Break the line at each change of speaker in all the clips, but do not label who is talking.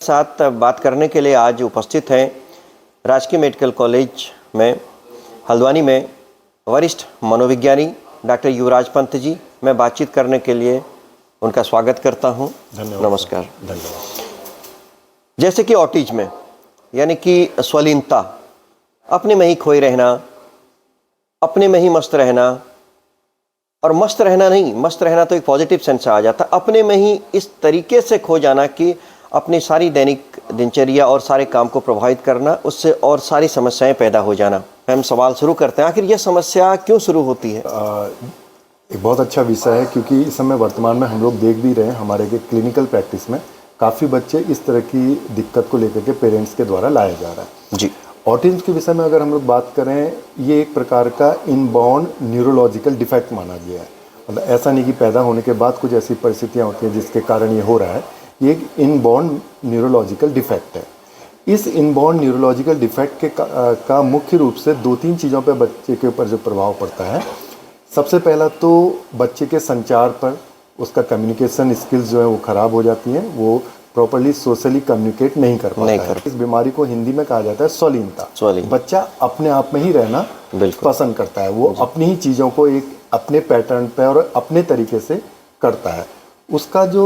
साथ बात करने के लिए आज उपस्थित हैं राजकीय मेडिकल कॉलेज में हल्द्वानी में वरिष्ठ मनोविज्ञानी डॉक्टर युवराज पंत जी। मैं बातचीत करने के लिए उनका स्वागत करता हूं।
धन्यवाद।
नमस्कार।
धन्यवाद।
जैसे कि ऑटिज्म यानी कि स्वलीनता, अपने में ही खोए रहना, अपने में ही मस्त रहना, और मस्त रहना नहीं, मस्त रहना तो एक पॉजिटिव सेंस आ जाता, अपने में ही इस तरीके से खो जाना कि अपनी सारी दैनिक दिनचर्या और सारे काम को प्रभावित करना, उससे और सारी समस्याएं पैदा हो जाना। हम सवाल शुरू करते हैं, आखिर यह समस्या क्यों शुरू होती है?
एक बहुत अच्छा विषय है, क्योंकि इस समय वर्तमान में हम लोग देख भी रहे हैं हमारे के क्लिनिकल प्रैक्टिस में काफ़ी बच्चे इस तरह की दिक्कत को लेकर के पेरेंट्स के द्वारा लाया जा रहा है
जी।
ऑटिज्म के विषय में अगर हम लोग बात करें, ये एक प्रकार का इनबॉर्न न्यूरोलॉजिकल डिफेक्ट माना गया है। मतलब ऐसा नहीं कि पैदा होने के बाद कुछ ऐसी परिस्थितियाँ होती हैं जिसके कारण ये हो रहा है। ये एक इनबॉर्न न्यूरोलॉजिकल डिफेक्ट है। इस इनबॉर्न न्यूरोलॉजिकल डिफेक्ट के का मुख्य रूप से 2-3 चीज़ों पर बच्चे के ऊपर जो प्रभाव पड़ता है। सबसे पहला तो बच्चे के संचार पर, उसका कम्युनिकेशन स्किल्स जो है वो ख़राब हो जाती हैं, वो प्रॉपर्ली सोशली कम्युनिकेट नहीं कर पाता है। इस बीमारी को हिंदी में कहा जाता है स्वलीनता। बच्चा अपने आप में ही रहना पसंद करता है, वो अपनी ही चीज़ों को एक अपने पैटर्न पे और अपने तरीके से करता है। उसका जो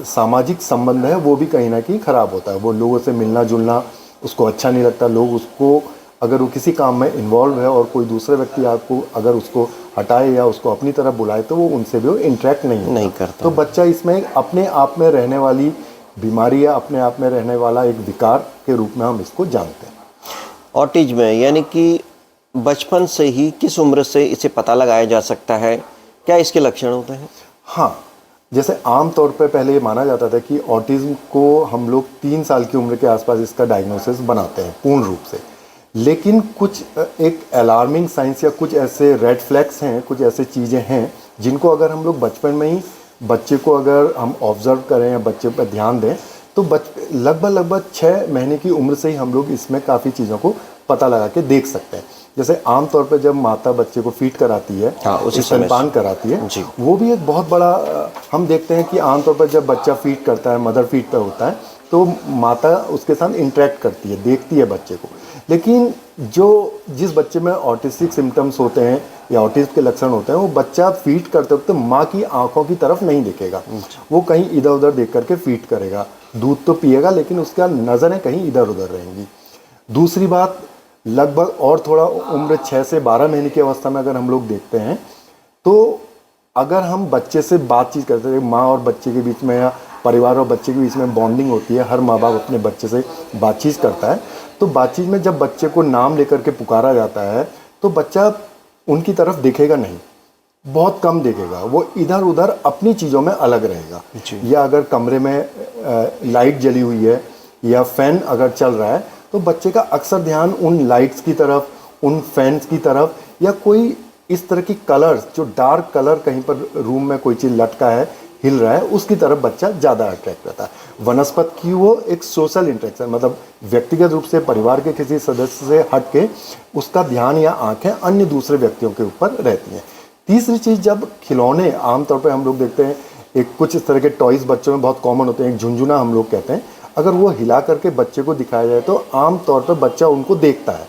सामाजिक संबंध है वो भी कहीं ना कहीं ख़राब होता है। वो लोगों से मिलना जुलना उसको अच्छा नहीं लगता। लोग उसको, अगर वो किसी काम में इन्वॉल्व है और कोई दूसरे व्यक्ति आपको अगर उसको हटाए या उसको अपनी तरफ बुलाए तो वो उनसे भी वो इंटरेक्ट नहीं करता। तो बच्चा इसमें अपने आप में रहने वाली बीमारी या अपने आप में रहने वाला एक विकार के रूप में हम इसको जानते हैं।
ऑटिज्म यानी कि बचपन से ही किस उम्र से इसे पता लगाया जा सकता है? क्या इसके लक्षण होते हैं?
हाँ, जैसे आम तौर पे पहले ये माना जाता था कि ऑटिज्म को हम लोग 3 साल की उम्र के आसपास इसका डायग्नोसिस बनाते हैं पूर्ण रूप से। लेकिन कुछ एक अलार्मिंग साइंस या कुछ ऐसे रेड फ्लैग्स हैं, कुछ ऐसे चीज़ें हैं जिनको अगर हम लोग बचपन में ही बच्चे को अगर हम ऑब्जर्व करें या बच्चे पर ध्यान दें तो लगभग 6 महीने की उम्र से ही हम लोग इसमें काफ़ी चीज़ों को पता लगा के देख सकते हैं। जैसे आमतौर पर जब माता बच्चे को फीड कराती है,
उसी
स्तनपान कराती है, वो भी एक बहुत बड़ा हम देखते हैं कि आमतौर पर जब बच्चा फीड करता है, मदर फीड पर होता है, तो माता उसके साथ इंटरेक्ट करती है, देखती है बच्चे को। लेकिन जिस बच्चे में ऑटिस्टिक सिम्टम्स होते हैं या ऑटिज्म के लक्षण होते हैं, वो बच्चा फीड करते वक्त माँ की आंखों की तरफ नहीं देखेगा, वो कहीं इधर उधर देख करके फीड करेगा। दूध तो पिएगा लेकिन उसका नज़रें कहीं इधर उधर रहेंगी। दूसरी बात, लगभग और थोड़ा उम्र 6 से 12 महीने की अवस्था में अगर हम लोग देखते हैं तो अगर हम बच्चे से बातचीत करते हैं, माँ और बच्चे के बीच में या परिवार और बच्चे के बीच में बॉन्डिंग होती है, हर माँ बाप अपने बच्चे से बातचीत करता है, तो बातचीत में जब बच्चे को नाम लेकर के पुकारा जाता है तो बच्चा उनकी तरफ देखेगा नहीं, बहुत कम देखेगा, वो इधर उधर अपनी चीज़ों में अलग रहेगा। या अगर कमरे में लाइट जली हुई है या फैन अगर चल रहा है तो बच्चे का अक्सर ध्यान उन लाइट्स की तरफ, उन फैंस की तरफ, या कोई इस तरह की कलर्स, जो डार्क कलर कहीं पर रूम में कोई चीज़ लटका है, हिल रहा है, उसकी तरफ बच्चा ज़्यादा अट्रैक्ट रहता है। वनस्पत की वो एक सोशल इंटरेक्शन, मतलब व्यक्तिगत रूप से परिवार के किसी सदस्य से हट के उसका ध्यान या आंखें अन्य दूसरे व्यक्तियों के ऊपर रहती हैं। तीसरी चीज़, जब खिलौने आमतौर पर हम लोग देखते हैं, एक कुछ इस तरह के टॉयज़ बच्चों में बहुत कॉमन होते हैं, एक झुंझुना हम लोग कहते हैं, अगर वो हिला करके बच्चे को दिखाया जाए तो आम तौर पर बच्चा उनको देखता है।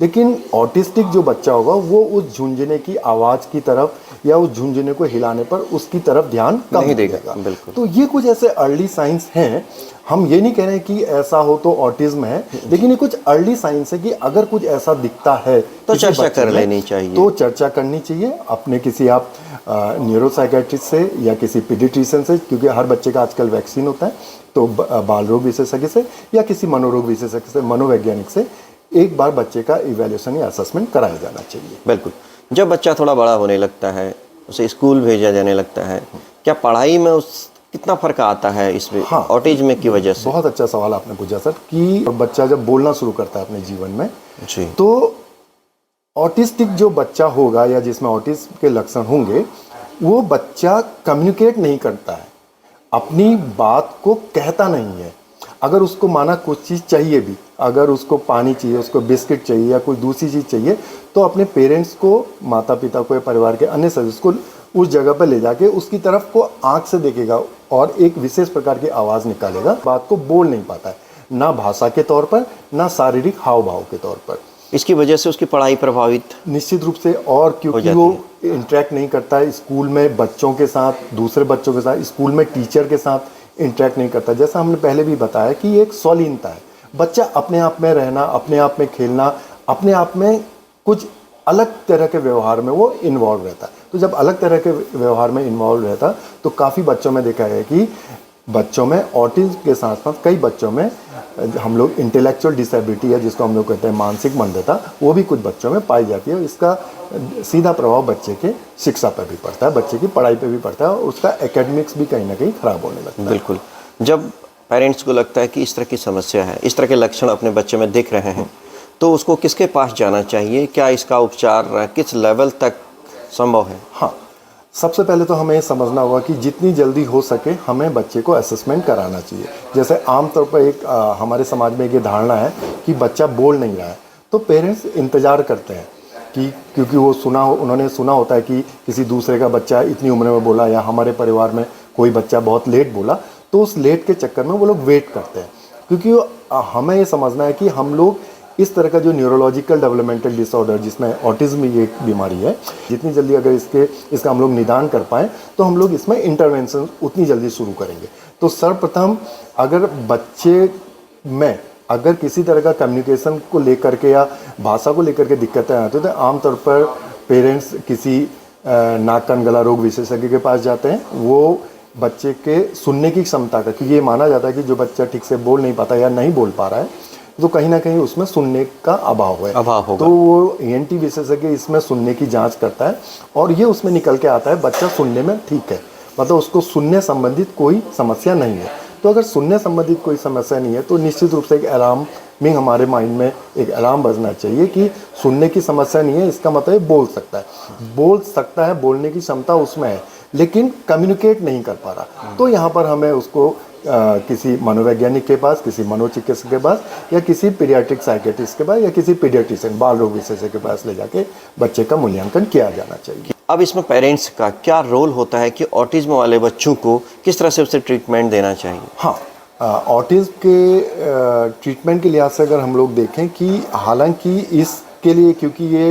लेकिन ऑटिस्टिक जो बच्चा होगा वो उस झुंझुने की आवाज़ की तरफ या उस झुंझुने को हिलाने पर उसकी तरफ ध्यान कम नहीं देगा। तो ये कुछ ऐसे अर्ली साइंस हैं। हम ये नहीं कह रहे कि ऐसा हो तो ऑटिज्म है, लेकिन ये कुछ अर्ली साइंस है कि अगर कुछ ऐसा दिखता है
तो चर्चा कर लेनी चाहिए,
तो चर्चा करनी चाहिए अपने किसी आप न्यूरोसाइकेट्रिस्ट से या किसी पीडियाट्रिशियन से, क्योंकि हर बच्चे का आजकल वैक्सीन होता है, तो बाल रोग विशेषज्ञ से या किसी मनोरोग विशेषज्ञ से, मनोवैज्ञानिक से एक बार बच्चे का इवैल्यूएशन या असेसमेंट कराया जाना चाहिए।
बिल्कुल। जब बच्चा थोड़ा बड़ा होने लगता है, उसे स्कूल भेजा जाने लगता है, क्या पढ़ाई में कितना फर्क आता है इसमें? हाँ, ऑटिज्म की वजह से।
बहुत अच्छा सवाल आपने पूछा सर, कि बच्चा जब बोलना शुरू करता है अपने जीवन में
जी,
तो ऑटिस्टिक जो बच्चा होगा या जिसमें ऑटिज्म के लक्षण होंगे, वो बच्चा कम्युनिकेट नहीं करता है, अपनी बात को कहता नहीं है। अगर उसको माना कुछ चीज़ चाहिए भी, अगर उसको पानी चाहिए, उसको बिस्किट चाहिए या कोई दूसरी चीज़ चाहिए, तो अपने पेरेंट्स को, माता पिता को या परिवार के अन्य सदस्य को उस जगह पर ले जाके उसकी तरफ को आंख से देखेगा, और एक विशेष प्रकार की आवाज़ निकालेगा, बात को बोल नहीं पाता है, ना भाषा के तौर पर ना शारीरिक हाव भाव के तौर पर।
इसकी वजह से उसकी पढ़ाई प्रभावित
निश्चित रूप से, और क्योंकि वो इंटरेक्ट नहीं करता है स्कूल में बच्चों के साथ, दूसरे बच्चों के साथ, स्कूल में टीचर के साथ इंटरेक्ट नहीं करता। जैसा हमने पहले भी बताया कि ये एक स्वलीनता है, बच्चा अपने आप में रहना, अपने आप में खेलना, अपने आप में कुछ अलग तरह के व्यवहार में वो इन्वॉल्व रहता है। तो जब अलग तरह के व्यवहार में इन्वॉल्व रहता तो काफ़ी बच्चों में देखा गया कि बच्चों में ऑटिज्म के साथ साथ कई बच्चों में हम लोग इंटेलेक्चुअल डिसेबिलिटी है, जिसको हम लोग कहते हैं मानसिक मंदता, वो भी कुछ बच्चों में पाई जाती है। और इसका सीधा प्रभाव बच्चे के शिक्षा पर भी पड़ता है, बच्चे की पढ़ाई पर भी पड़ता है, और उसका एकेडमिक्स भी कहीं ना कहीं ख़राब होने लगता है।
बिल्कुल। जब पेरेंट्स को लगता है कि इस तरह की समस्या है, इस तरह के लक्षण अपने बच्चे में दिख रहे हैं, तो उसको किसके पास जाना चाहिए? क्या इसका उपचार किस लेवल तक संभव है?
हाँ, सबसे पहले तो हमें समझना होगा कि जितनी जल्दी हो सके हमें बच्चे को असेसमेंट कराना चाहिए। जैसे आमतौर पर एक हमारे समाज में ये धारणा है कि बच्चा बोल नहीं रहा है, तो पेरेंट्स इंतज़ार करते हैं कि क्योंकि उन्होंने सुना होता है कि किसी दूसरे का बच्चा इतनी उम्र में बोला, या हमारे परिवार में कोई बच्चा बहुत लेट बोला, तो उस लेट के चक्कर में वो लोग वेट करते हैं। क्योंकि हमें ये समझना है कि हम लोग इस तरह का जो न्यूरोलॉजिकल डेवलपमेंटल डिसऑर्डर, जिसमें ऑटिज्म ये एक बीमारी है, जितनी जल्दी अगर इसका हम लोग निदान कर पाएँ तो हम लोग इसमें इंटरवेंशन उतनी जल्दी शुरू करेंगे। तो सर्वप्रथम अगर बच्चे में अगर किसी तरह का कम्युनिकेशन को लेकर के या भाषा को लेकर के दिक्कतें आती हैं, तो आमतौर पर पेरेंट्स किसी नाक कान गला रोग विशेषज्ञ के पास जाते हैं। वो बच्चे के सुनने की क्षमता का, क्योंकि ये माना जाता है कि जो बच्चा ठीक से बोल नहीं पाता या नहीं बोल पा रहा है, तो कहीं ना कहीं उसमें सुनने का अभाव है,
होगा।
तो वो ENT विशेषज्ञ इसमें सुनने की जांच करता है, और ये उसमें निकल के आता है बच्चा सुनने में ठीक है, मतलब उसको सुनने संबंधित कोई समस्या नहीं है। तो अगर सुनने संबंधित कोई समस्या नहीं है तो निश्चित रूप से एक अलार्मिंग हमारे माइंड में एक अलार्म बजना चाहिए कि सुनने की समस्या नहीं है, इसका मतलब बोल सकता है, बोलने की क्षमता उसमें है, लेकिन कम्युनिकेट नहीं कर पा रहा। तो यहाँ पर हमें उसको किसी मनोवैज्ञानिक के पास, किसी मनोचिकित्सक के पास, या किसी पीडियाट्रिक साइकेट्रिस्ट के पास, या किसी पीडियाट्रिशियन बाल रोग विशेषज्ञ के पास ले जाके बच्चे का मूल्यांकन किया जाना चाहिए।
अब इसमें पेरेंट्स का क्या रोल होता है कि ऑटिज्म वाले बच्चों को किस तरह से उसे ट्रीटमेंट देना चाहिए?
हाँ, ऑटिज्म के ट्रीटमेंट के लिहाज से अगर हम लोग देखें कि हालांकि इसके लिए, क्योंकि ये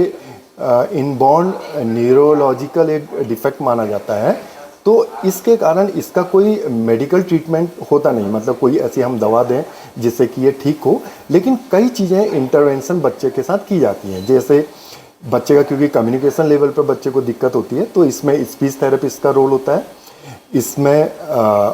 इनबॉर्न न्यूरोलॉजिकल एक डिफेक्ट माना जाता है, तो इसके कारण इसका कोई मेडिकल ट्रीटमेंट होता नहीं, मतलब कोई ऐसी हम दवा दें जिससे कि ये ठीक हो। लेकिन कई चीज़ें इंटरवेंशन बच्चे के साथ की जाती हैं। जैसे बच्चे का, क्योंकि कम्युनिकेशन लेवल पर बच्चे को दिक्कत होती है, तो इसमें स्पीच थेरेपिस्ट का रोल होता है, इसमें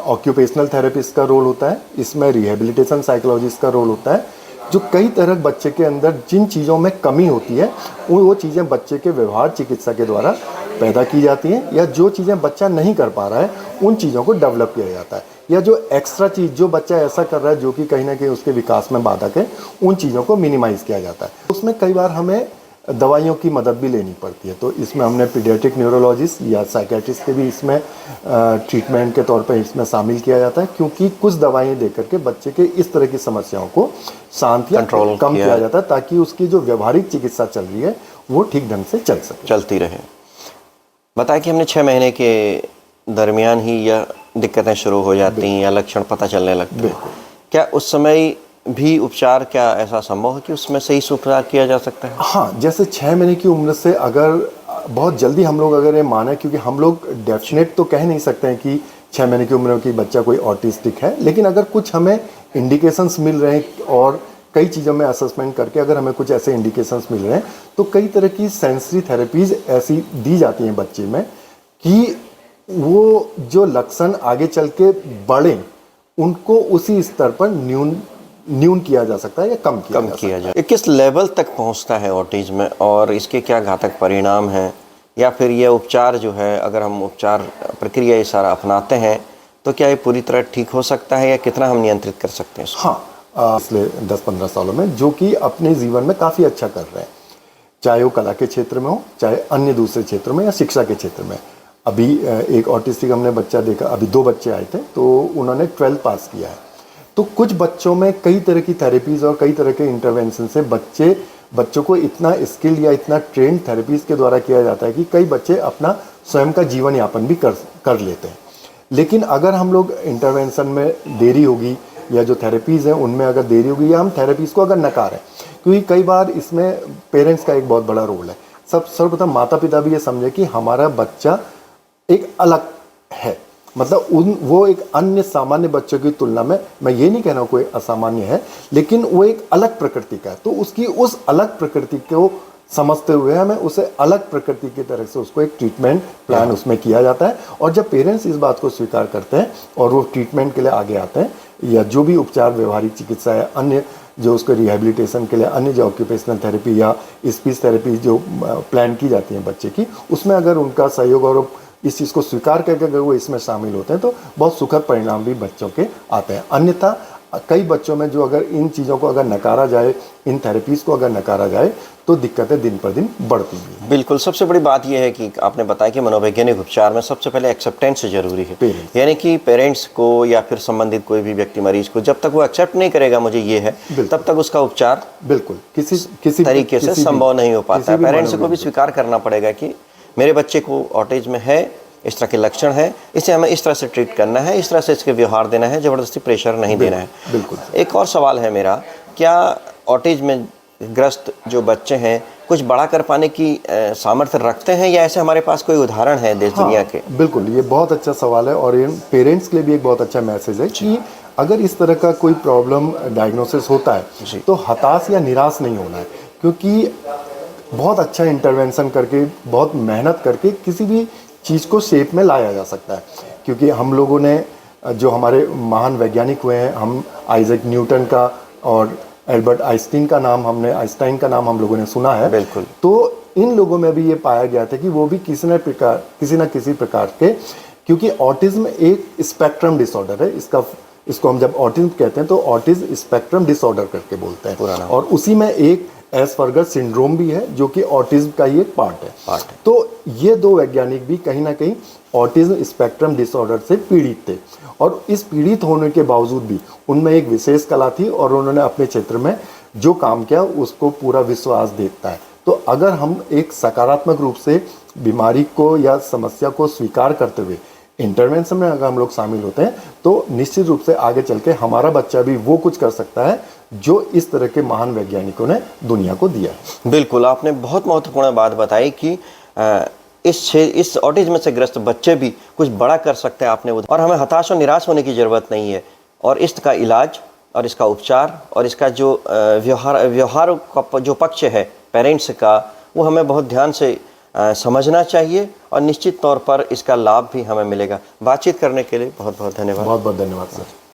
ऑक्यूपेशनल थेरेपिस्ट का रोल होता है, इसमें रिहेबिलिटेशन साइकोलॉजिस्ट का रोल होता है, जो कई तरह बच्चे के अंदर जिन चीज़ों में कमी होती है वो चीज़ें बच्चे के व्यवहार चिकित्सा के द्वारा पैदा की जाती हैं, या जो चीज़ें बच्चा नहीं कर पा रहा है उन चीज़ों को डेवलप किया जाता है, या जो एक्स्ट्रा चीज़ जो बच्चा ऐसा कर रहा है जो कि कहीं ना कहीं उसके विकास में बाधक है, उन चीज़ों को मिनिमाइज़ किया जाता है। उसमें कई बार हमें दवाइयों की मदद भी लेनी पड़ती है, तो इसमें हमने पीडियाट्रिक न्यूरोलॉजिस्ट या साइकेट्रिस्ट के भी इसमें ट्रीटमेंट के तौर पर इसमें शामिल किया जाता है, क्योंकि कुछ दवाएं दे करके बच्चे के इस तरह की समस्याओं को शांत या कम किया जाता है, ताकि उसकी जो व्यवहारिक चिकित्सा चल रही है वो ठीक ढंग से चलती रहे।
बताया कि हमने 6 महीने के दरमियान ही यह दिक्कतें शुरू हो जाती हैं या लक्षण पता चलने लगते हैं। क्या उस समय भी उपचार, क्या ऐसा संभव है कि उसमें सही उपचार किया जा सकता है?
हाँ, जैसे 6 महीने की उम्र से अगर बहुत जल्दी हम लोग अगर ये माने, क्योंकि हम लोग डेफिनेट तो कह नहीं सकते हैं कि 6 महीने की उम्र की बच्चा कोई ऑटिस्टिक है, लेकिन अगर कुछ हमें इंडिकेशंस मिल रहे हैं और कई चीज़ों में असेसमेंट करके अगर हमें कुछ ऐसे इंडिकेशंस मिल रहे हैं, तो कई तरह की सेंसरी थेरेपीज़ ऐसी दी जाती हैं बच्चे में कि वो जो लक्षण आगे चल के बढ़ें उनको उसी स्तर पर न्यून किया जा सकता है या कम किया जा सकता है।
किस लेवल तक पहुंचता है ऑटिज्म और इसके क्या घातक परिणाम हैं, या फिर यह उपचार जो है, अगर हम उपचार प्रक्रिया ये सारा अपनाते हैं तो क्या ये पूरी तरह ठीक हो सकता है, या कितना हम नियंत्रित कर सकते हैं?
हाँ, पिछले 10-15 सालों में जो कि अपने जीवन में काफ़ी अच्छा कर रहे हैं, चाहे वो कला के क्षेत्र में हो, चाहे अन्य दूसरे क्षेत्रों में या शिक्षा के क्षेत्र में। अभी एक ऑटिस्टिक हमने बच्चा देखा, अभी 2 बच्चे आए थे, तो उन्होंने 12th पास किया है। तो कुछ बच्चों में कई तरह की थेरेपीज़ और कई तरह के इंटरवेंशन से बच्चों को इतना स्किल या इतना ट्रेंड थेरेपीज़ के द्वारा किया जाता है कि कई बच्चे अपना स्वयं का जीवन यापन भी कर लेते हैं। लेकिन अगर हम लोग इंटरवेंशन में देरी होगी या जो थेरेपीज़ हैं उनमें अगर देरी होगी या हम थेरेपीज़ को अगर नकारें, क्योंकि कई बार इसमें पेरेंट्स का एक बहुत बड़ा रोल है। सर्वप्रथम माता पिता भी ये समझे कि हमारा बच्चा एक अलग है, मतलब वो एक अन्य सामान्य बच्चों की तुलना में, मैं ये नहीं कह रहा हूँ कोई असामान्य है, लेकिन वो एक अलग प्रकृति का है। तो उसकी उस अलग प्रकृति को समझते हुए हमें उसे अलग प्रकृति की तरह से उसको एक ट्रीटमेंट प्लान उसमें किया जाता है। और जब पेरेंट्स इस बात को स्वीकार करते हैं और वो ट्रीटमेंट के लिए आगे आते हैं, या जो भी उपचार व्यवहारिक चिकित्सा है, अन्य जो उसको रिहेबिलिटेशन के लिए अन्य जो ऑक्यूपेशनल थेरेपी या स्पीच थेरेपी जो प्लान की जाती है बच्चे की, उसमें अगर उनका सहयोग और इस चीज़ को स्वीकार करके अगर वो इसमें शामिल होते हैं तो बहुत सुखद परिणाम भी बच्चों के आते हैं। अन्यथा कई बच्चों में जो अगर इन चीज़ों को अगर नकारा जाए, इन थेरेपीज़ को अगर नकारा जाए, तो दिक्कतें दिन पर दिन बढ़ती हैं।
बिल्कुल, सबसे बड़ी बात यह है कि आपने बताया कि मनोवैज्ञानिक उपचार में सबसे पहले एक्सेप्टेंस जरूरी है, यानी कि पेरेंट्स को या फिर संबंधित कोई भी व्यक्ति मरीज को जब तक वो एक्सेप्ट नहीं करेगा मुझे ये है, तब तक उसका उपचार
बिल्कुल किसी
तरीके से संभव नहीं हो पाता है। पेरेंट्स को भी स्वीकार करना पड़ेगा कि मेरे बच्चे को ऑटिज्म है, इस तरह के लक्षण है, इसे हमें इस तरह से ट्रीट करना है, इस तरह से इसके व्यवहार देना है, ज़बरदस्ती प्रेशर नहीं देना है।
बिल्कुल।
एक और सवाल है मेरा, क्या ऑटिज्म में ग्रस्त जो बच्चे हैं कुछ बड़ा कर पाने की सामर्थ्य रखते हैं, या ऐसे हमारे पास कोई उदाहरण है देश दुनिया के?
बिल्कुल, ये बहुत अच्छा सवाल है और ये पेरेंट्स के लिए भी एक बहुत अच्छा मैसेज है कि अगर इस तरह का कोई प्रॉब्लम डायग्नोसिस होता है तो हताश या निराश नहीं होना है, क्योंकि बहुत अच्छा इंटरवेंशन करके, बहुत मेहनत करके किसी भी चीज़ को शेप में लाया जा सकता है। क्योंकि हम लोगों ने जो हमारे महान वैज्ञानिक हुए हैं, हम आइजैक न्यूटन का और एल्बर्ट आइंस्टीन का नाम हम लोगों ने सुना है।
बिल्कुल।
तो इन लोगों में भी ये पाया गया था कि वो भी किसी न किसी प्रकार के, क्योंकि ऑटिज्म एक स्पेक्ट्रम डिसऑर्डर है, इसको हम जब ऑटिज्म कहते हैं तो ऑटिज्म स्पेक्ट्रम डिसऑर्डर करके बोलते हैं, और उसी में एक एस्पर्गर सिंड्रोम भी है जो कि ऑटिज्म का ही एक पार्ट है। तो ये दो वैज्ञानिक भी कहीं ना कहीं ऑटिज्म स्पेक्ट्रम डिसऑर्डर से पीड़ित थे, और इस पीड़ित होने के बावजूद भी उनमें एक विशेष कला थी और उन्होंने अपने क्षेत्र में जो काम किया उसको पूरा विश्वास देखता है। तो अगर हम एक सकारात्मक रूप से बीमारी को या समस्या को स्वीकार करते हुए इंटरवेंशन में अगर हम लोग शामिल होते हैं तो निश्चित रूप से आगे चल के हमारा बच्चा भी वो कुछ कर सकता है जो इस तरह के महान वैज्ञानिकों ने दुनिया को दिया है।
बिल्कुल, आपने बहुत महत्वपूर्ण बात बताई कि इस ऑटिज्म से ग्रस्त बच्चे भी कुछ बड़ा कर सकते हैं आपने, और हमें हताश और निराश होने की ज़रूरत नहीं है, और इसका इलाज और इसका उपचार और इसका जो व्यवहार का जो पक्ष है पेरेंट्स का, वो हमें बहुत ध्यान से समझना चाहिए, और निश्चित तौर पर इसका लाभ भी हमें मिलेगा। बातचीत करने के लिए बहुत बहुत धन्यवाद।
बहुत बहुत धन्यवाद सर।